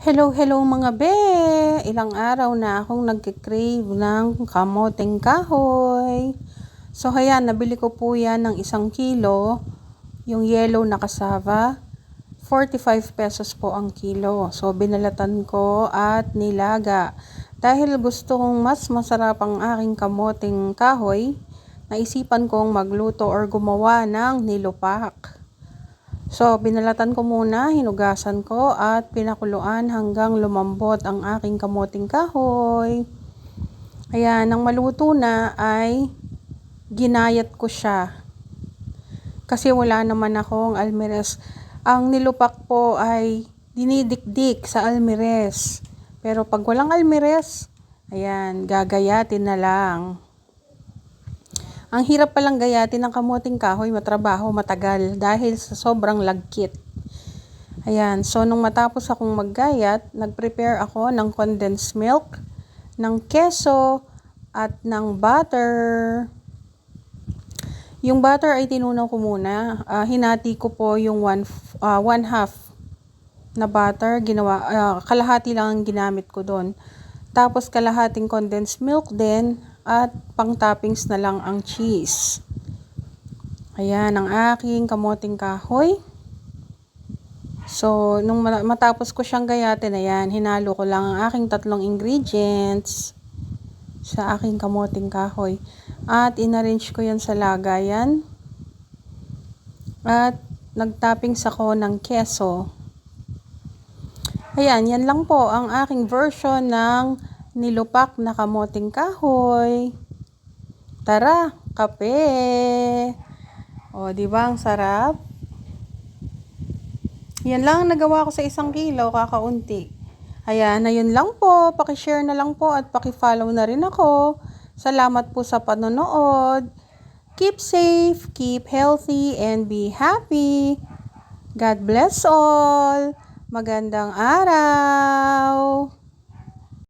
Hello mga be! Ilang araw na akong nagkikrave ng kamoteng kahoy. So ayan, nabili ko po yan ng 1 kilo. Yung yellow na cassava. 45 pesos po ang kilo. So binalatan ko at nilaga. Dahil gusto kong mas masarap ang aking kamoteng kahoy, naisipan kong magluto or gumawa ng nilupak. So, binalatan ko muna, hinugasan ko at pinakuluan hanggang lumambot ang aking kamuting kahoy. Ayan, nang maluto na ay ginayat ko siya. Kasi wala naman akong almirez. Ang nilupak po ay dinidikdik sa almirez. Pero pag walang almirez, ayan, gagayatin na lang. Ang hirap palang gayatin ng kamuting kahoy, matrabaho, matagal dahil sa sobrang lagkit. Ayan, so nung matapos akong maggayat, nag-prepare ako ng condensed milk, ng keso, at ng butter. Yung butter ay tinunaw ko muna. Hinati ko po yung one half na butter. Kalahati lang ang ginamit ko doon. Tapos kalahating condensed milk din. At pang-toppings na lang ang cheese. Ayan ang aking kamuting kahoy. So, nung matapos ko siyang gayatin, ayan, hinalo ko lang ang aking 3 ingredients sa aking kamuting kahoy. At inarrange ko yan sa lagayan. At nag-toppings ako ng keso. Ayan, yan lang po ang aking version ng nilupak na kamuting kahoy. Tara, kape! O, di ba ang sarap? Yan lang ang nagawa ko sa 1 kilo, kakaunti. Ayan, na yun lang po. Paki-share na lang po at paki-follow na rin ako. Salamat po sa panonood. Keep safe, keep healthy, and be happy. God bless all. Magandang araw!